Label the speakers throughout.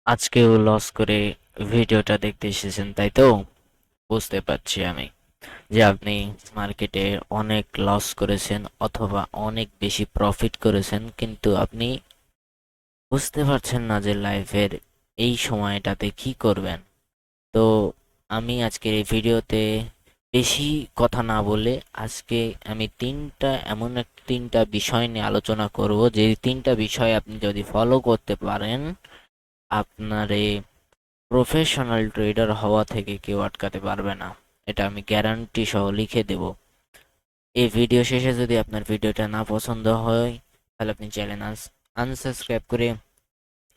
Speaker 1: আজকেও লস করে ভিডিওটা দেখতে এসেছেন, তাই তো? বুঝতে পারছি আমি যে আপনি মার্কেটে অনেক লস করেছেন অথবা অনেক বেশি প্রফিট করেছেন, কিন্তু আপনি বুঝতে পারছেন না যে লাইফের এই সময়টাতে কি করবেন। তো আমি আজকের এই ভিডিওতে বেশি কথা না বলে আজকে আমি তিনটা বিষয় নিয়ে আলোচনা করব, যে তিনটা বিষয় আপনি যদি ফলো করতে পারেন আপনার প্রফেশনাল ট্রেডার হওয়া থেকে কেউ আটকাতে পারবে না। এটা আমি গ্যারান্টি সহ লিখে দেব। এই ভিডিও শেষে যদি আপনার ভিডিওটা না পছন্দ হয় তাহলে আপনি চ্যানেল আনসাবস্ক্রাইব করে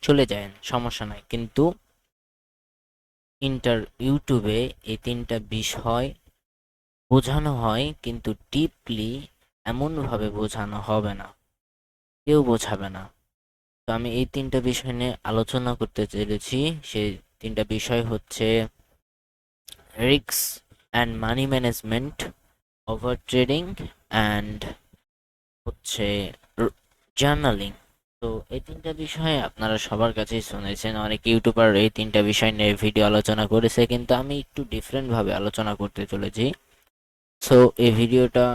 Speaker 1: চলে যান, সমস্যা নাই। কিন্তু ইউটিউবে এই তিনটা বিষয় বোঝানো হয়, কিন্তু ডিপলি এমনভাবে বোঝানো হবে না, কেউ বোঝাবে না। তো আমি এই তিনটা বিষয় নিয়ে আলোচনা করতে চলেছি। সেই তিনটা বিষয় হচ্ছে risk and money management, over trading, and হচ্ছে জার্নালিং। তো এই তিনটা বিষয়ে আপনারা সবার কাছেই শুনেছেন, অনেক ইউটিউবার এই তিনটা বিষয় নিয়ে ভিডিও আলোচনা করেছে, কিন্তু আমি একটু ডিফারেন্ট ভাবে আলোচনা করতে চলেছি। সো এই ভিডিওটা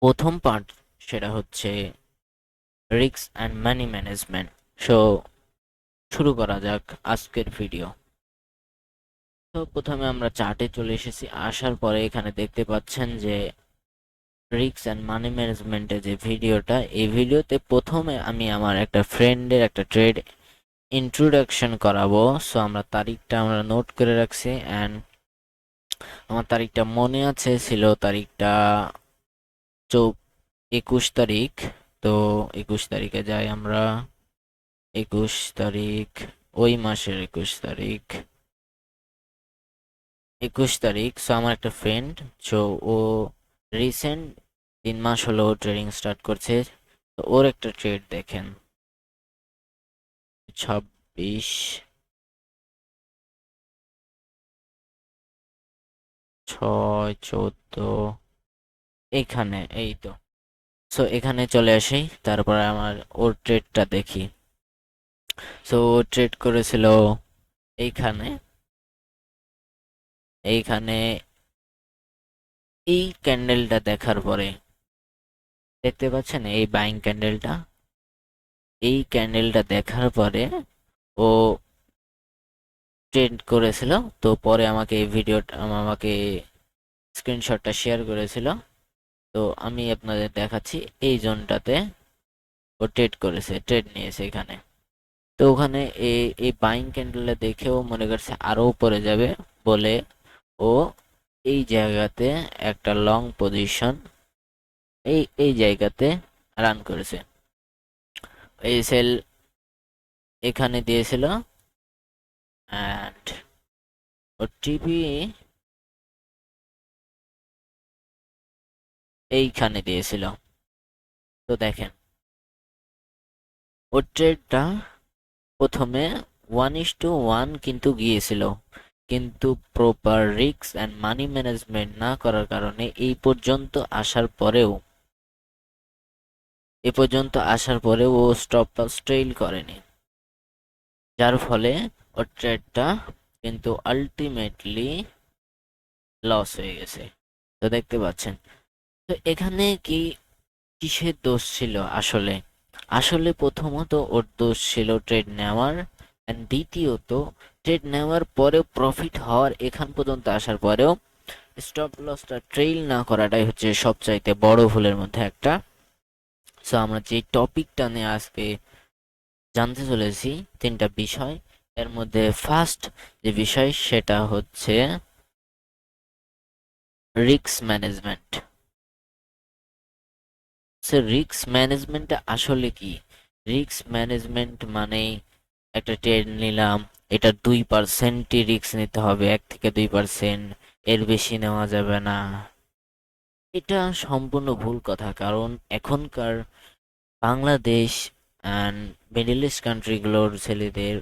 Speaker 1: প্রথম পার্ট, সেটা হচ্ছে risk and money management. So শুরু করা যাক আজকের ভিডিও। তো প্রথমে আমরা চার্টে চলে এসেছি, আসার পরে এখানে দেখতে পাচ্ছেন যে রিস্ক অ্যান্ড মানি ম্যানেজমেন্টের যে ভিডিওটা, এই ভিডিওতে প্রথমে আমি আমার একটা ফ্রেন্ডের একটা ট্রেড ইন্ট্রোডাকশন করাবো। সো আমরা নোট করে রাখছি, অ্যান্ড আমার তারিখটা মনে আছে, ছিল তারিখটা চৌ 21 তারিখ। তো 21 তারিখে যাই আমরা। 21 তারিখ, ওই মাসের 21 তারিখ। 21 তারিখ। সো আমার একটা ফ্রেন্ড, সো ও রিসেন্ট 3 মাস হলো ট্রেডিং স্টার্ট করছে। তো ওর একটা ট্রেড দেখেন, 26, 6, 14, এইখানে, এই তো। সো এখানে চলে আসি, তারপরে আমার ওর ট্রেডটা দেখি। সো ও ট্রেড করেছিল এইখানে, এইখানে এই ক্যান্ডেলটা দেখার পরে, দেখতে পাচ্ছেন এই বাইং ক্যান্ডেলটা, এই ক্যান্ডেলটা দেখার পরে ও ট্রেড করেছিল। তো পরে আমাকে এই ভিডিওটা আমাকে স্ক্রিনশটটা শেয়ার করেছিল। তো আমি আপনাদের দেখাচ্ছি, এই জোনটাতে ও ট্রেড করেছে, ট্রেড নিয়েছে এখানে। তো ওখানে এই বাইং ক্যান্ডেলটা দেখেও মনে করছে আরো উপরে যাবে বলে ও এই জায়গাতে একটা লং পজিশন এই জায়গাতে রান করেছে। এই সেল এখানে দিয়েছিল, অ্যান্ড ও টিপি এইখানে দিয়েছিল। তো দেখেন ওর ট্রেডটা প্রথমে 1:1 কিন্তু গিয়েছিল, কিন্তু proper risk and money management না করার কারণে এ পর্যন্ত আসার পরেও ও স্টপ লস ট্রেইল করেনি, যার ফলে ওর ট্রেডটা কিন্তু আলটিমেটলি লস হয়ে গেছে। তো দেখতে পাচ্ছেন। তো এখানে কিসের দোষ ছিল আসলে? আসলে প্রথমত ওর দোষ ছিল ট্রেড নেওয়ার, এন্ড দ্বিতীয়ত ট্রেড নেওয়ার পরেও প্রফিট হওয়ার এখান পর্যন্ত আসার পরেও স্টপ লসটা ট্রেইল না করাটাই হচ্ছে সবচাইতে বড় ভুলের মধ্যে একটা। সো আমরা যে টপিকটা নিয়ে আজকে জানতে চলেছি, তিনটা বিষয়, এর মধ্যে ফার্স্ট যে বিষয় সেটা হচ্ছে রিস্ক ম্যানেজমেন্ট। সে রিস্ক ম্যানেজমেন্ট আসলে কি? রিস্ক ম্যানেজমেন্ট মানে একটা ট্রেড নিলাম, এটা 2%ই রিস্ক নিতে হবে, 1 থেকে 2%, এর বেশি নেওয়া যাবে না। এটা সম্পূর্ণ ভুল কথা, কারণ এখনকার বাংলাদেশ অ্যান্ড মিডল ইস্ট কান্ট্রিগুলোর ছেলেদের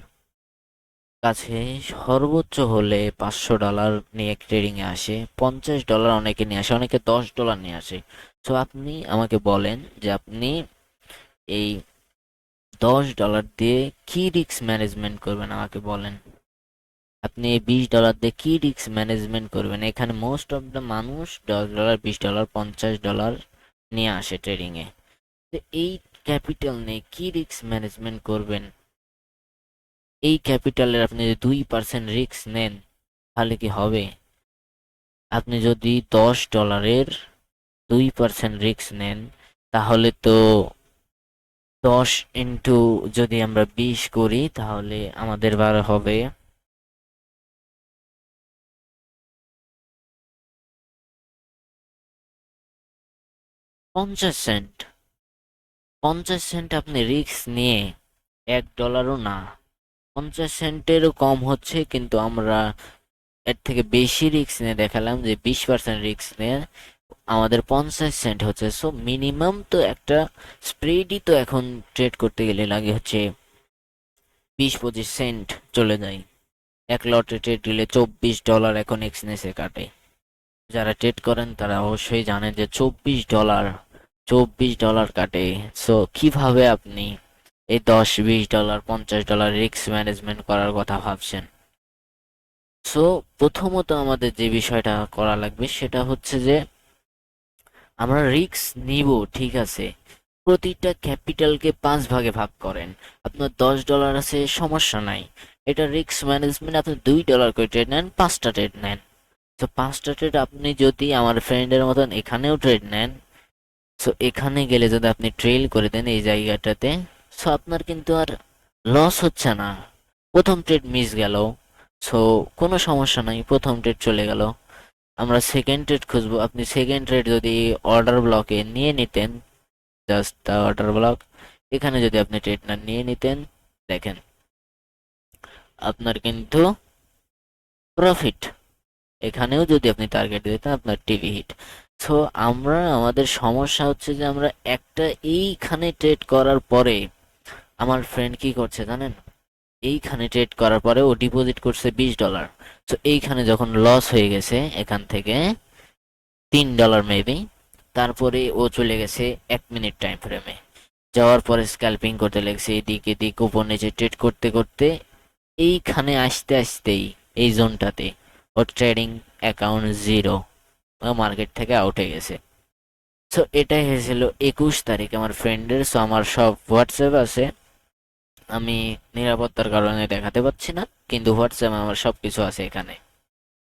Speaker 1: কাছে সর্বোচ্চ হলে $500 নিয়ে ট্রেডিং এ আসে, $50 অনেকে নিয়ে আসে, অনেকে $10 নিয়ে আসে। তো আপনি আমাকে বলেন যে আপনি এই $10 দিয়ে কি রিস্ক ম্যানেজমেন্ট করবেন আমাকে বলেন। আপনি এই $20 দিয়ে কি রিস্ক ম্যানেজমেন্ট করবেন? এখানে মোস্ট অফ দ্য মানুষ $10, $20, $50 নিয়ে আসে ট্রেডিং এ। তো এই ক্যাপিটাল নিয়ে কি রিস্ক ম্যানেজমেন্ট করবেন? এই ক্যাপিটালের আপনি যদি 2% রিস্ক নেন তাহলে কি হবে? আপনি যদি $10 2% রিস্ক নেন তাহলে তো 10 ইন্টু যদি আমরা 20 করি তাহলে আমাদের বার হবে 50 সেন্ট। 50 সেন্ট আপনি রিস্ক নিয়ে $1ও না, 50 সেন্টেরও কম হচ্ছে, কিন্তু আমরা এর থেকে বেশি রিস্ক নিয়ে দেখালাম যে 20% রিস্ক নিয়ে আমাদের 50 সেন্ট হচ্ছে। সো মিনিমাম তো একটা স্প্রেডই তো এখন ট্রেড করতে গেলে লাগে হচ্ছে 20-25 সেন্ট চলে যায়। এক লটে ট্রেড দিলে $24 এখন এক্সচেঞ্জে কাটে। যারা ট্রেড করেন তারা অবশ্যই জানেন যে $24 কাটে। সো কিভাবে আপনি এই $10, $20, $50 রিস্ক ম্যানেজমেন্ট করার কথা ভাবছেন? সো প্রথমত আমাদের যে বিষয়টা করা লাগবে সেটা হচ্ছে যে আমরা রিস্ক নিব, ঠিক আছে, প্রতিটা ক্যাপিটালকে 5 ভাগে ভাগ করেন। আপনার $10 আছে, সমস্যা নাই, এটা রিস্ক ম্যানেজমেন্ট। আপনি $2 করে ট্রেড নেন, 5টা ট্রেড নেন। তো 5টা ট্রেড আপনি যদি আমার ফ্রেন্ডের মতন এখানেও ট্রেড নেন, সো এখানে গেলে যদি আপনি ট্রেল করে দেন এই জায়গাটাতে, সো আপনার কিন্তু আর লস হচ্ছে না। প্রথম ট্রেড মিস গেল, সো কোনো সমস্যা নাই, প্রথম ট্রেড চলে গেল। আমরা সেকেন্ড ট্রেড খুঁজবো। আপনি সেকেন্ড ট্রেড যদি অর্ডার ব্লকে নিয়ে নিতেন, জাস্ট দ্য অর্ডার ব্লক, এখানে যদি আপনি ট্রেড না নিয়ে নিতেন, দেখেন আপনার কিন্তু প্রফিট। এখানেও যদি আপনি টার্গেট দিতেন আপনার টিভি হিট। সো আমরা আমাদের সমস্যা হচ্ছে যে আমরা একটা এইখানে ট্রেড করার পরে, আমার ফ্রেন্ড কি করছে জানেন, এইখানে ট্রেড করার পরে ও ডিপোজিট করছে $20। তো এইখানে যখন লস হয়ে গেছে এখান থেকে $3 মেবি, তারপরে ও চলে গেছে 1 মিনিট টাইম ফ্রেমে, যাওয়ার পরে স্ক্যাল্পিং করতে লেগেছে, এদিক এদিক উপর নিচে ট্রেড করতে করতে এইখানে আসতে আসতেই এই জোনটাতে ওর ট্রেডিং অ্যাকাউন্ট জিরো, মার্কেট থেকে আউট হয়ে গেছে। সো এটাই হয়েছিল 21 তারিখ আমার ফ্রেন্ডের। সো আমার সব হোয়াটসঅ্যাপ আছে, আমি নিরাপত্তার কারণে দেখাতে পাচ্ছি না, কিন্তু হোয়াটসঅ্যাপে আমার সব কিছু আছে এখানে।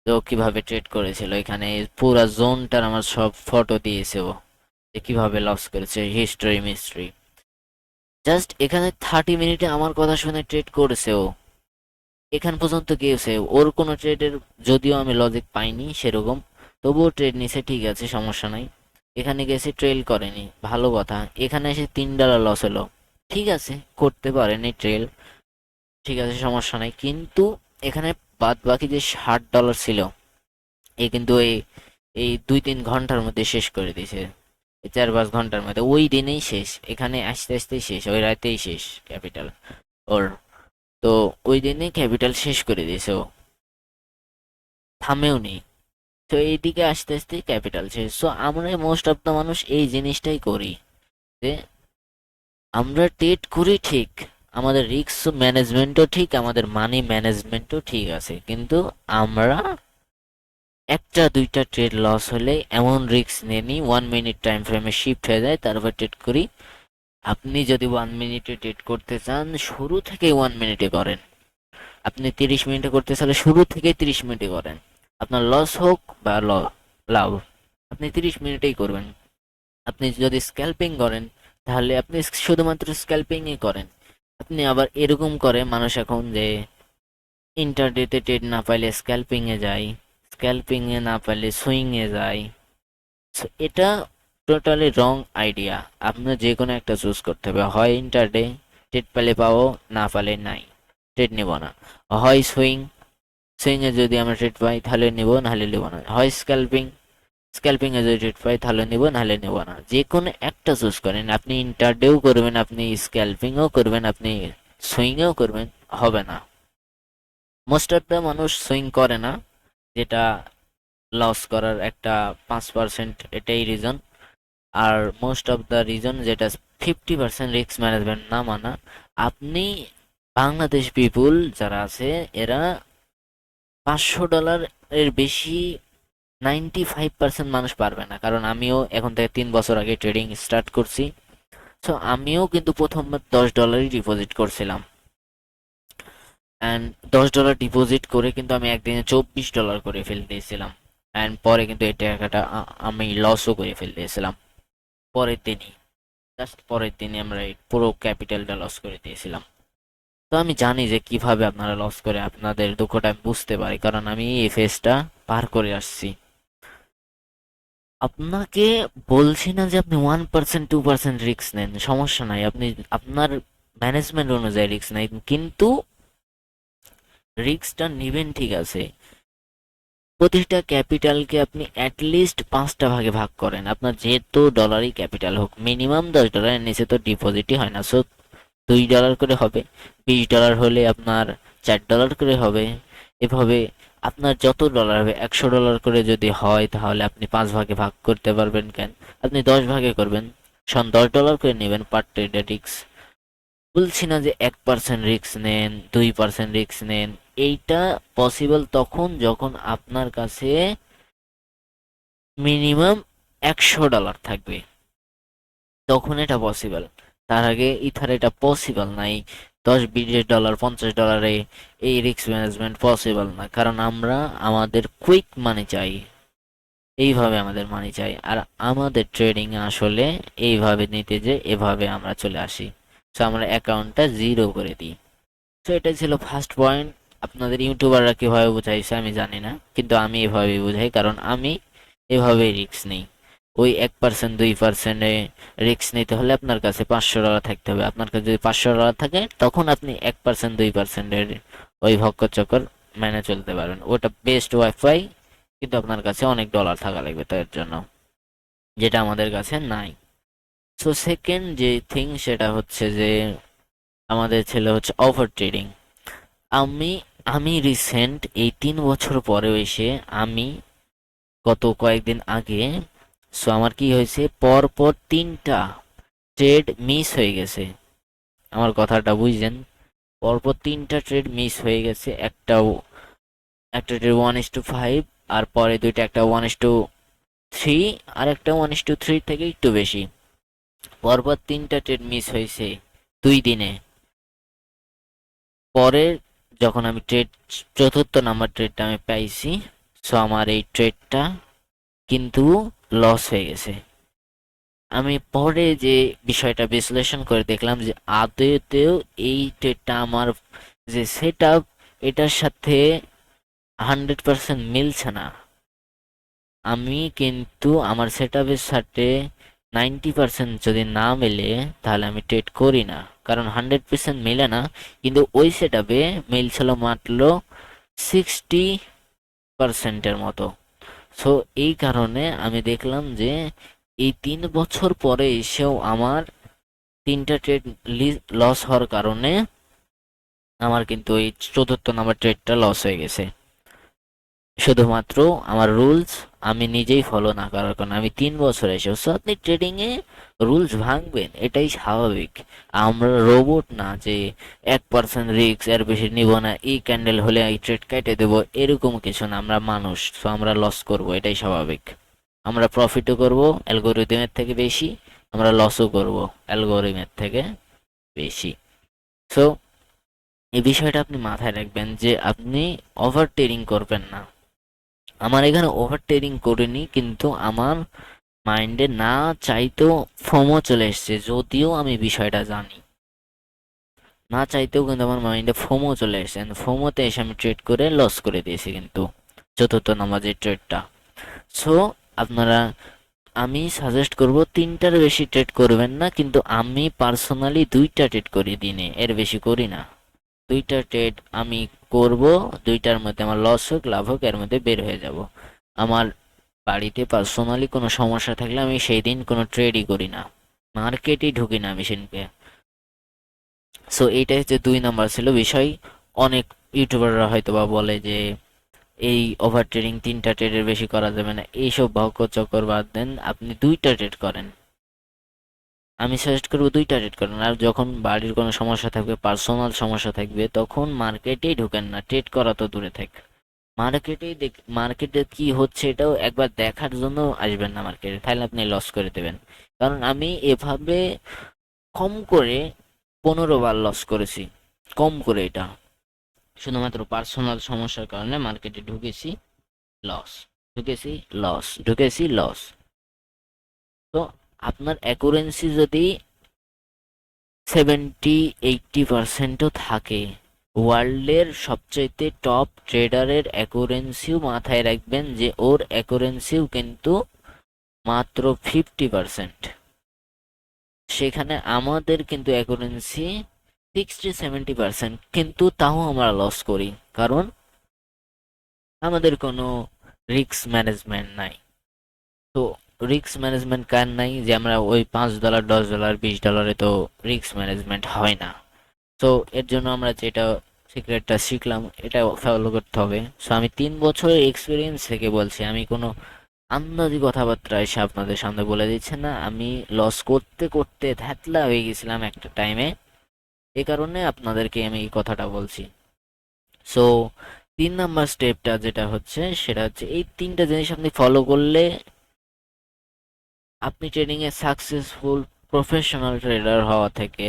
Speaker 1: তো কিভাবে ট্রেড করেছিল এখানে পুরো জোনটার আমার সব ফটো দিয়েছে ও, যে কিভাবে লস করেছে, হিস্ট্রি মিস্ট্রি। জাস্ট এখানে 30 মিনিটে আমার কথা শুনে ট্রেড করেছে ও। এখান পর্যন্ত গিয়েছে, ওর কোনো ট্রেডের যদিও আমি লজিক পাইনি সেরকম, তবুও ট্রেড নিছে, ঠিক আছে, সমস্যা নাই। এখানে গেছে ট্রেল করেনি, ভালো কথা। এখানে এসে $3 লস হলো, ঠিক আছে, করতে পারেনি ট্রেল, ঠিক আছে, সমস্যা নাই। কিন্তু এখানে বাদ বাকি যে $60 ছিল, এ কিন্তু এই 2-3 ঘন্টার মধ্যে শেষ করে দিয়েছে, 4-5 ঘন্টার মধ্যে, ওই দিনেই শেষ, এখানে আসতে আসতেই শেষ, ওই রাতেই শেষ ক্যাপিটাল ওর। তো ওই দিনেই ক্যাপিটাল শেষ করে দিয়েছে ও, থামেও নি। তো এইদিকে আস্তে আস্তে ক্যাপিটাল শেষ। সো আমরা মোস্ট অফ দ্য মানুষ এই জিনিসটাই করি যে আমরা ট্রেড করি ঠিক, আমাদের রিস্ক ম্যানেজমেন্টও ঠিক, আমাদের মানি ম্যানেজমেন্টও ঠিক আছে, কিন্তু আমরা একটা দুইটা ট্রেড লস হলে এমন রিস্ক নিয়ে নিই 1 মিনিট টাইম ফ্রেমে শিফট হয়ে যায়, তারপর ট্রেড করি। আপনি যদি 1 মিনিটে ট্রেড করতে চান শুরু থেকে 1 মিনিটে করেন, আপনি 30 মিনিটে করতে চাইলে শুরু থেকে 30 মিনিটে করেন। আপনার লস হোক বা লাভ, আপনি 30 মিনিটেই করবেন। আপনি যদি স্ক্যাল্পিং করেন তাহলে আপনি শুধুমাত্র স্ক্যাল্পিংই করেন। আপনি আবার এরকম করে মানুষ এখন যে ইন্টারডেতে ট্রেড না পাইলে স্ক্যাল্পিং এ যায়, স্ক্যাল্পিং এ না পাইলে সুইং এ যায়। So, এটা টোটালি রং আইডিয়া। আপনার যে কোনো একটা চুজ করতে হবে, হয় ইন্টারডে ট্রেড পেলে পাবো, না পালে নাই, ট্রেড নিব না। হয় সুইং, সুইং এ যদি আমরা ট্রেড পাই তাহলে নিব, নাহলে নিব না। হয় স্ক্যাল্পিং, স্ক্যাল্পিং এ যদি ট্রেড পাই তাহলে নিব, নাহলে নিব না। যে কোনো একটা চুজ করেন, আপনি ইন্টারডেও করবেন, আপনি স্ক্যাল্পিংও করবেন, আপনি সুইংও করবেন, হবে না। মোস্ট অফ দ্য মানুষ সুইং করে না, যেটা লস করার একটা 5%, এটাই রিজন। আর মোস্ট অফ দ্য রিজন যেটা 50% রিস্ক ম্যানেজমেন্ট না মানা। আপনি বাংলাদেশ পিপুল যারা আছে এরা $500 এর বেশি 95% মানুষ পারবে না, কারণ আমিও এখন থেকে 3 বছর আগে ট্রেডিং স্টার্ট করছি। সো আমিও কিন্তু প্রথমবার $10 ডিপোজিট করছিলাম, অ্যান্ড $10 ডিপোজিট করে কিন্তু আমি একদিনে $24 করে ফেলে দিয়েছিলাম। অ্যান্ড পরে কিন্তু এই টাকাটা আমি লসও করে ফেলে দিয়েছিলাম পরের দিনই, জাস্ট পরের দিনই আমরা এই পুরো ক্যাপিটালটা লস করে দিয়েছিলাম। তো আমি জানি যে কিভাবে আপনারা লস করে, আপনাদের দুঃখটা আমি বুঝতে পারি, কারণ আমি এই ফেজটা পার করে আসছি। আপনাকে বলছি না যে আপনি 1% 2% রিস্ক নেন, সমস্যা নাই, আপনি আপনার ম্যানেজমেন্ট অনুযায়ী রিস্ক নেন, কিন্তু রিস্কটা নিবেন ঠিক আছে। প্রতিটা ক্যাপিটালকে আপনি অ্যাটলিস্ট 5টা ভাগে ভাগ করেন। আপনার যেহেতু ডলারই ক্যাপিটাল হোক, মিনিমাম $10 নিচে তো ডিপোজিটই হয় না। সো $2 করে হবে, $20 হলে আপনার $4 করে হবে। এভাবে আপনার যত ডলার হবে, $100 করে যদি হয় তাহলে আপনি 5 ভাগে ভাগ করতে পারবেন। কেন আপনি 10 ভাগে করবেন, $10 করে নেবেন পার ট্রেডে রিস্ক। বলছি না যে 1% রিস্ক নেন, 2% রিস্ক নেন। এইটা পসিবল তখন যখন আপনার কাছে মিনিমাম $100 থাকবে, তখন এটা পসিবল। তার আগে ইথার এটা পসিবল নাই। $10 $20 $50 এই রিস্ক ম্যানেজমেন্ট পসিবল না, কারণ আমরা আমাদের কুইক মানি চাই, এইভাবে আমাদের মানি চাই। আর আমাদের ট্রেডিং আসলে এইভাবে নিতে যে এভাবে আমরা চলে আসি। সো আমরা অ্যাকাউন্টটা জিরো করে দিই। তো এটা ছিল ফার্স্ট পয়েন্ট। আপনাদের ইউটিউবাররা কিভাবে বুঝাইছে আমি জানি না, কিন্তু আমি এভাবেই বুঝাই, কারণ আমি এভাবেই রিস্ক নিই। ওই 1% 2% রিস্ক নিতে হলে আপনার কাছে $500 থাকতে হবে। আপনার কাছে যদি $500 থাকে, তখন আপনি 1% 2%-এর ওই ভক্কর চক্কর মেনে চলতে পারবেন। ওটা বেস্ট ওয়াইফাই, কিন্তু আপনার কাছে অনেক ডলার থাকা লাগবে তার জন্য, যেটা আমাদের কাছে নাই। সো সেকেন্ড যে থিং সেটা হচ্ছে যে আমাদের ছিল হচ্ছে ওভার ট্রেডিং। আমি আমি রিসেন্ট এই 3 বছর পরেও এসে আমি গত কয়েকদিন আগে, সো আমার কি হয়েছে, পরপর 3টা ট্রেড মিস হয়ে গেছে। আমার কথাটা বুঝছেন? পরপর 3টা ট্রেড মিস হয়ে গেছে। একটা ট্রেড 1:5, আর পরে দুইটা, একটা 1:3, আর একটা 1:3 থেকে একটু বেশি। পরপর 3টা ট্রেড মিস হয়েছে 2 দিনে। পরে যখন আমি চতুর্থ নাম্বার ট্রেডটা আমি পাইছি, সো আমার এই ট্রেডটা কিন্তু লস হয়ে গেছে। আমি পরে যে বিষয়টা বিশ্লেষণ করে দেখলাম যে আদতেও এই ট্রেডটা আমার যে সেট আপ, এটার সাথে 100% মিলছে না। আমি কিন্তু আমার সেট আপের সাথে 90% যদি না মেলে, তাহলে আমি ট্রেড করি না, কারণ 100% মিলে না। কিন্তু ওই সেট আপে মিলছিল মাত্র 60%-এর মতো। সো এই কারণে আমি দেখলাম যে এই 3 বছর পরে এসেও আমার 3টা ট্রেড লস হওয়ার কারণে আমার কিন্তু এই চতুর্থ নাম্বার ট্রেডটা লস হয়ে গেছে। শুধুমাত্র আমার রুলস আমি নিজেই ফলো না করার কারণে। আমি 3 বছর এসেও, সো আপনি ট্রেডিং এ রুলস ভাঙবেন, এটাই স্বাভাবিক। আমরা রোবট না যে 1% রিস্ক এর বেশি নিব না, এই ক্যান্ডেল হলে এই ট্রেড কেটে দেবো, এরকম কিছু না। আমরা মানুষ, সো আমরা লস করব, এটাই স্বাভাবিক। আমরা প্রফিটও করব অ্যালগোরিদমের থেকে বেশি, আমরা লসও করব অ্যালগোরিদমের থেকে বেশি। সো এই বিষয়টা আপনি মাথায় রাখবেন যে আপনি ওভার ট্রেডিং করবেন না। আমার এখানে ওভার ট্রেডিং করিনি, কিন্তু আমার মাইন্ডে না চাইতেও ফোমো চলে এসছে, যদিও আমি বিষয়টা জানি। না চাইতেও কিন্তু আমার মাইন্ডে ফোমো চলে এসছে, ফোমোতে এসে আমি ট্রেড করে লস করে দিয়েছি কিন্তু চতুর্থ নাম্বারের ট্রেডটা। সো আপনারা, আমি সাজেস্ট করব 3টার বেশি ট্রেড করবেন না, কিন্তু আমি পার্সোনালি 2টা ট্রেড করি দিনে, এর বেশি করি না। 2টা ট্রেড আমি করব, 2টার মধ্যে আমার লস হোক লাভ হোক এর মধ্যে বের হয়ে যাব। আমার বাড়িতে পার্সোনালি কোনো সমস্যা থাকলে আমি সেই দিন কোনো ট্রেডই করি না, মার্কেটই ঢুকি না মেশিনকে। সো এইটাই হচ্ছে 2 নাম্বার ছিল বিষয়। অনেক ইউটিউবাররা হয়তো বা বলে যে এই ওভার ট্রেডিং 3টা ট্রেডের বেশি করা যাবে না, এইসব ভক্ক চক্কর বাদ দেন, আপনি 2টা ট্রেড করেন। আমি সাজেস্ট করবো দুইটা ট্রেড করেন। আর যখন বাড়ির কোনো সমস্যা থাকবে, পার্সোনাল সমস্যা থাকবে, তখন মার্কেটেই ঢোকেন না, ট্রেড করা তো দূরে থাক। মার্কেটে কি হচ্ছে এটাও একবার দেখার জন্য আসবেন না মার্কেটে, তাহলে আপনি লস করে দেবেন। কারণ আমি এভাবে কম করে 15 বার লস করেছি, কম করে। এটা শুধুমাত্র পার্সোনাল সমস্যার কারণে মার্কেটে ঢুকেছি, লস, ঢুকেছি লস, ঢুকেছি লস। তো আপনার অ্যাকুরেন্সি যদি 70-80%ও থাকে, ওয়ার্ল্ডের সবচাইতে টপ ট্রেডারের অ্যাকুরেন্সিও মাথায় রাখবেন যে ওর অ্যাকুরেন্সিও কিন্তু মাত্র 50%। সেখানে আমাদের কিন্তু অ্যাকুরেন্সি 60-70%, কিন্তু তাও আমরা লস করি, কারণ আমাদের কোনো রিস্ক ম্যানেজমেন্ট নাই। তো রিস্ক ম্যানেজমেন্ট কার নাই, যে আমরা ওই $5, $10, $20 তো রিস্ক ম্যানেজমেন্ট হয় না। তো এর জন্য আমরা যেটা সিক্রেটটা শিখলাম এটা ফলো করতে হবে। সো আমি 3 বছরের এক্সপিরিয়েন্স থেকে বলছি, আমি কোনো আন্দাজি কথাবার্তা এসে আপনাদের সামনে বলে দিচ্ছে না। আমি লস করতে করতে ধ্যাতলা হয়ে গেছিলাম একটা টাইমে, এ কারণে আপনাদেরকে আমি এই কথাটা বলছি। সো 3 নাম্বার স্টেপটা যেটা হচ্ছে সেটা হচ্ছে, এই 3টা জিনিস আপনি ফলো করলে আপনি trading a successful professional tedder হওয়া থেকে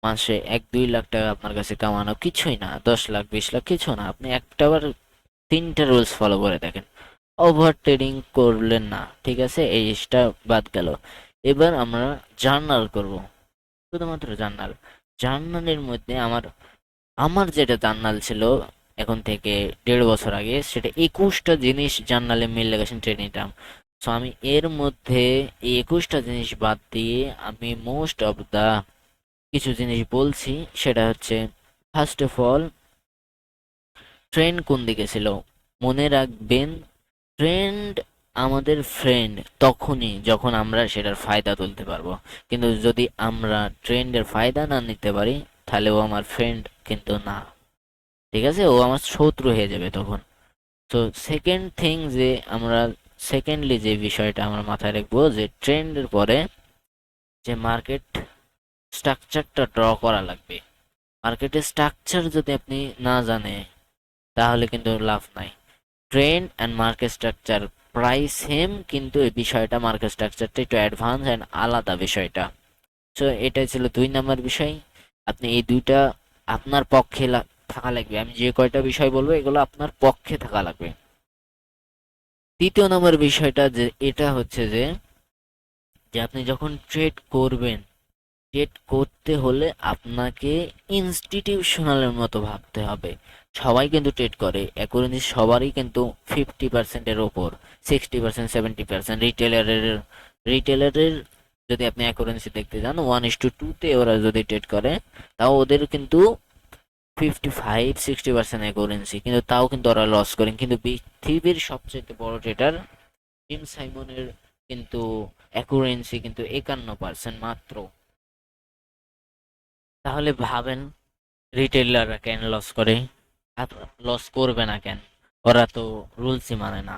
Speaker 1: মাসে 1-2 লাখ টাকা আপনার কাছে কামানো কিছুই না, 10 লাখ 20 লাখ কিছু না। আপনি একটাবার 3টা রুলস ফলো করে দেখেন, ওভার ট্রেডিং করলেন না, ঠিক আছে, এই জিনিসটা বাদ গেল। এবার আমরা জার্নাল করব, শুধুমাত্র জার্নাল। জার্নালের মধ্যে আমার আমার যেটা জার্নাল ছিল এখন থেকে 1.5 বছর আগে, সেটা 21টা জিনিস জার্নালে মিল লেগেছেন ট্রেনিং টার্ম। সো আমি এর মধ্যে এই 21টা জিনিস বাদ দিয়ে আমি মোস্ট অফ দা কিছু জিনিস বলছি। সেটা হচ্ছে, ফার্স্ট অফ অল, ট্রেন্ড কোন দিকে ছিল। মনে রাখবেন, ট্রেন্ড আমাদের ফ্রেন্ড তখনই যখন আমরা সেটার ফায়দা তুলতে পারবো, কিন্তু যদি আমরা ট্রেন্ডের ফায়দা না নিতে পারি, তাহলে ও আমার ফ্রেন্ড কিন্তু না, ঠিক আছে, ও আমার শত্রু হয়ে যাবে তখন। তো সেকেন্ড থিং, যে আমরা সেকেন্ডলি যে বিষয়টা আমরা মাথায় রাখবো, যে ট্রেন্ডের পরে যে মার্কেট স্ট্রাকচারটা ড্র করা লাগবে। মার্কেটের স্ট্রাকচার যদি আপনি না জানে, তাহলে কিন্তু লাভ নাই। ট্রেন্ড অ্যান্ড মার্কেট স্ট্রাকচার প্রায় সেম, কিন্তু এই বিষয়টা মার্কেট স্ট্রাকচারটা একটু অ্যাডভান্স অ্যান্ড আলাদা বিষয়টা। সো এটাই ছিল 2 নাম্বার বিষয়। আপনি এই দুইটা আপনার পক্ষে থাকা লাগবে। আমি যে কয়টা বিষয় বলবো এগুলো আপনার পক্ষে থাকা লাগবে। 3য় নম্বর বিষয়টা যে এটা হচ্ছে যে যে আপনি যখন ট্রেড করবেন, ট্রেড করতে হলে আপনাকে ইনস্টিটিউশনালের মতো ভাবতে হবে। সবাই কিন্তু ট্রেড করে, অ্যাকুরেন্সি সবারই কিন্তু 50%-এর ওপর, 60%, 70%। রিটেলারের যদি আপনি অ্যাকুরেন্সি দেখতে যান 1:2-তে ওরা যদি ট্রেড করে, তাও ওদের কিন্তু 55-60% অ্যাকুরেন্সি, কিন্তু তাও কিন্তু ওরা লস করেন। কিন্তু পৃথিবীর সবচেয়ে বড় ট্রেডার জিম সাইমনের কিন্তু অ্যাকুরেন্সি কিন্তু 51% মাত্র। তাহলে ভাবেন রিটেলাররা কেন লস করে, আর লস করবে না কেন, ওরা তো রুলসই মানে না।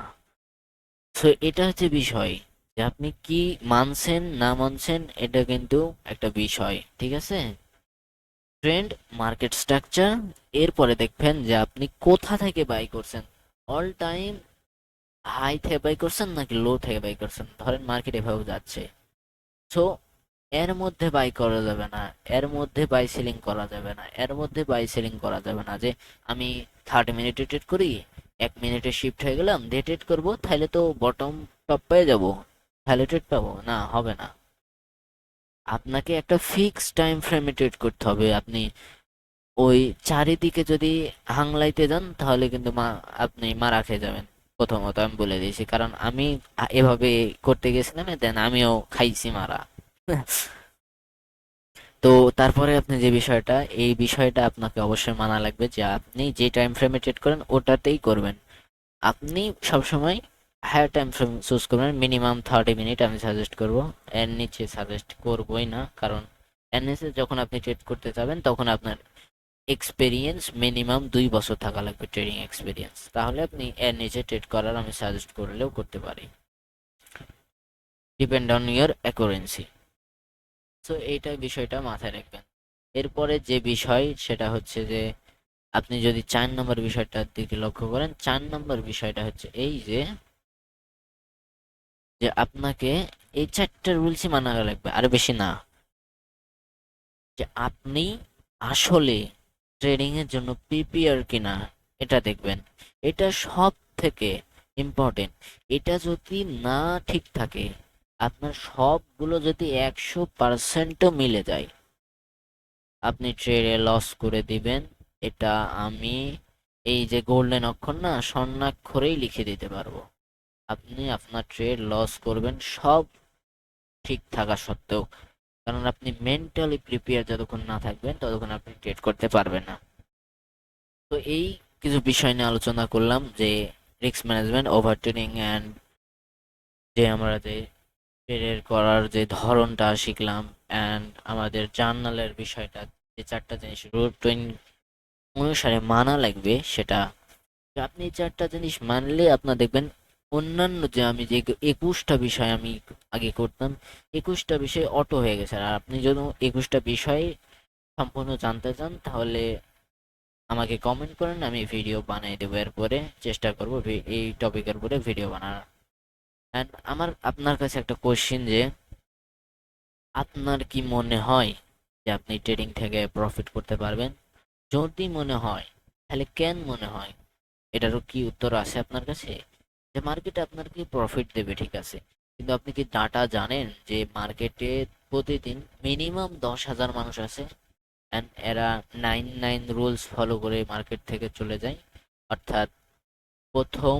Speaker 1: সো এটা হচ্ছে বিষয়, যে আপনি কি মানছেন না মানছেন, এটা কিন্তু একটা বিষয়, ঠিক আছে। ট্রেন্ড, মার্কেট স্ট্রাকচার, এরপরে দেখবেন যে আপনি কোথা থেকে বাই করছেন। অল টাইম হাই থেকে বাই করছেন নাকি লো থেকে বাই করছেন। ধরেন মার্কেট এভাবে যাচ্ছে, সো এর মধ্যে বাই করা যাবে না, এর মধ্যে বাই সেলিং করা যাবে না, এর মধ্যে বাই সেলিং করা যাবে না। যে আমি 30 মিনিটে ট্রেড করি, 1 মিনিটে শিফট হয়ে গেলাম দিয়ে ট্রেড করবো, তাহলে তো বটম টপ পেয়ে যাবো, তাহলে ট্রেড পাবো না, হবে না। আপনাকে একটা ফিক্স টাইম ফ্রেমে ট্রেড করতে হবে। আপনি ওই চারিদিকে যদি হাংলাইতে যান, তাহলে কিন্তু আপনি মারা খেয়ে যাবেন। প্রথমত আমি বলে দিয়েছি, কারণ আমি এভাবে করতে গেছিলাম, দেন আমিও খাইছি মারা। তো তারপরে আপনি যে বিষয়টা, এই বিষয়টা আপনাকে অবশ্যই মানা লাগবে, যে আপনি যে টাইম ফ্রেমে ট্রেড করেন ওটাতেই করবেন। আপনি সবসময় হায়ার টাইম ফ্রেম চুজ করবেন, মিনিমাম 30 মিনিট আমি সাজেস্ট করব, এর নিচে সাজেস্ট করবই না। কারণ এর নিচে যখন আপনি ট্রেড করতে যাবেন, তখন আপনার এক্সপেরিয়েন্স মিনিমাম 2 বছর থাকা লাগবে, ট্রেডিং এক্সপেরিয়েন্স। তাহলে আপনি এর নিচে ট্রেড করার আমি সাজেস্ট করলেও করতে পারি, ডিপেন্ড অন ইউর অ্যাকুরেন্সি। তো এইটা বিষয়টা মাথায় রাখবেন। এরপরে যে বিষয় সেটা হচ্ছে যে আপনি যদি 4 নম্বর বিষয়টার দিকে লক্ষ্য করেন, 4 নম্বর বিষয়টা হচ্ছে এই যে যে আপনাকে এই 4টা রুলসই মানা লাগবে, আর বেশি না। যে আপনি আসলে ট্রেডিং এর জন্য প্রিপেয়ার কিনা এটা দেখবেন। এটা সব থেকে ইম্পর্টেন্ট। এটা যদি না ঠিক থাকে, আপনার সবগুলো যদি 100%ও মিলে যায়, আপনি ট্রেডে লস করে দিবেন। এটা আমি এই যে গোল্ডেন অক্ষর না, স্বর্ণাক্ষরেই লিখে দিতে পারবো। আপনি আপনার ট্রেড লস করবেন সব ঠিক থাকা সত্ত্বেও। কারণ আপনি মেন্টালি প্রিপেয়ার যতক্ষণ না থাকবেন ততক্ষণ আপনি ট্রেড করতে পারবেন না। তো এই কিছু বিষয় নিয়ে আলোচনা করলাম, যে risk management, over trading and যে আমরা যে ট্রেডের করার যে ধরনটা শিখলাম, অ্যান্ড আমাদের জার্নালের বিষয়টা, যে 4টা জিনিস রুটিন অনুসারে মানা লাগবে সেটা। তো আপনি এই 4টা জিনিস মানলে আপনার দেখবেন অন্যান্য যে আমি যে 21টা বিষয় আমি আগে করতাম, 21টা বিষয় অটো হয়ে গেছে। আর আপনি যদি 21টা বিষয় সম্পূর্ণ জানতে চান তাহলে আমাকে কমেন্ট করেন, আমি ভিডিও বানিয়ে দেবো। এরপরে চেষ্টা করব এই টপিকের উপরে ভিডিও বানানোর। অ্যান্ড আমার আপনার কাছে একটা কোশ্চেন, যে আপনার কি মনে হয় যে আপনি ট্রেডিং থেকে প্রফিট করতে পারবেন? যদি মনে হয় তাহলে কেন মনে হয়? এটারও কি উত্তর আছে আপনার কাছে? যে মার্কেটে আপনার কি প্রফিট দেবে, ঠিক আছে, কিন্তু আপনি কি ডাটা জানেন যে মার্কেটে প্রতিদিন মিনিমাম 10,000 মানুষ আছে, অ্যান্ড এরা 9 রুলস ফলো করে মার্কেট থেকে চলে যায়। অর্থাৎ প্রথম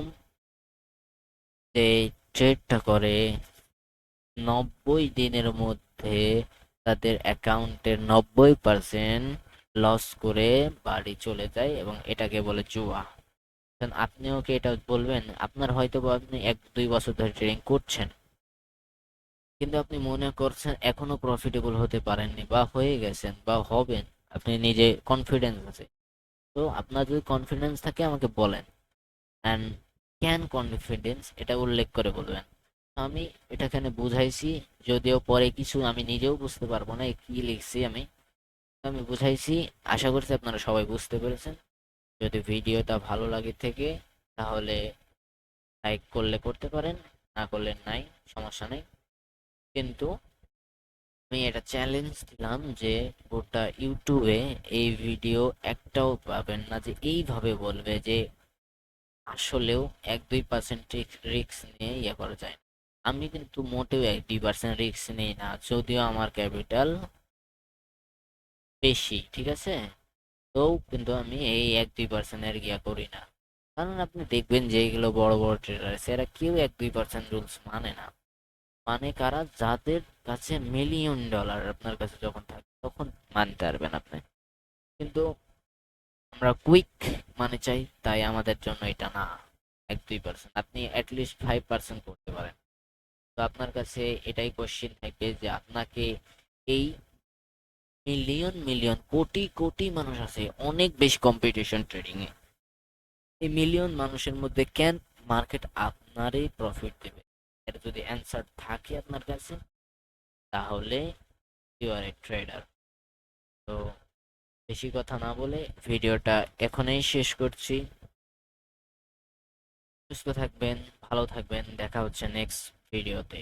Speaker 1: যে ট্রেডটা করে 90 দিনের মধ্যে তাদের অ্যাকাউন্টের 90% লস করে বাড়ি চলে যায়, এবং এটাকে বলে জুয়া। এখন আপনিও কি এটা বলবেন? আপনার হয়তো বা আপনি 1-2 বছর ধরে ট্রেডিং করছেন, কিন্তু আপনি মনে করছেন এখনো প্রফিটেবল হতে পারেননি, বা হয়ে গেছেন বা হবেন, আপনি নিজে কনফিডেন্স আছে। তো আপনার যদি কনফিডেন্স থাকে আমাকে বলেন, অ্যান্ড ক্যান কনফিডেন্স এটা উল্লেখ করে বলবেন। আমি এটা এখানে বুঝাইছি, যদিও পরে কিছু আমি নিজেও বুঝতে পারবো না কি লিখছি আমি। আমি বুঝাইছি, আশা করছি আপনারা সবাই বুঝতে পেরেছেন। যদি ভিডিওটা ভালো লাগে থেকে তাহলে লাইক করলে করতে পারেন, না করলে নাই, সমস্যা নেই। কিন্তু আমি এটা চ্যালেঞ্জ দিলাম যে গোটা ইউটিউবে এই ভিডিও একটাও পাবেন না যে এইভাবে বলবে যে আসলেও 1-2% রিস্ক নিয়ে ইয়ে করা যায় না। আমি কিন্তু মোটেও 1-2% রিস্ক নেই না, যদিও আমার ক্যাপিটাল বেশি, ঠিক আছে, তো কিন্তু আমি এই 1-2%-এর গিয়া করি না। কারণ আপনি দেখবেন যে এগুলো বড় বড় ট্রেডার আছে, এরা কেউ 1-2% রুলস মানে না। মানে কারা? যাদের কাছে মিলিয়ন ডলার আপনার কাছে যখন থাকে তখন মানতে পারবেন আপনি। কিন্তু আমরা কুইক মানে চাই, তাই আমাদের জন্য এটা না। 1-2% আপনি অ্যাটলিস্ট 5% করতে পারেন। তো আপনার কাছে এটাই কোশ্চেন থাকবে যে আপনাকে এই মিলিয়ন মিলিয়ন কোটি কোটি মানুষ আছে, অনেক বেশি কম্পিটিশন ট্রেডিং এ, এই মিলিয়ন মানুষের মধ্যে কেন মার্কেট আপনারই প্রফিট দেবে? এটা যদি অ্যান্সার থাকে আপনার কাছে তাহলে ইউ আর এ ট্রেডার। তো বেশি কথা না বলে ভিডিওটা এখনই শেষ করছি। সুস্থ থাকবেন, ভালো থাকবেন, দেখা হচ্ছে নেক্সট ভিডিওতে।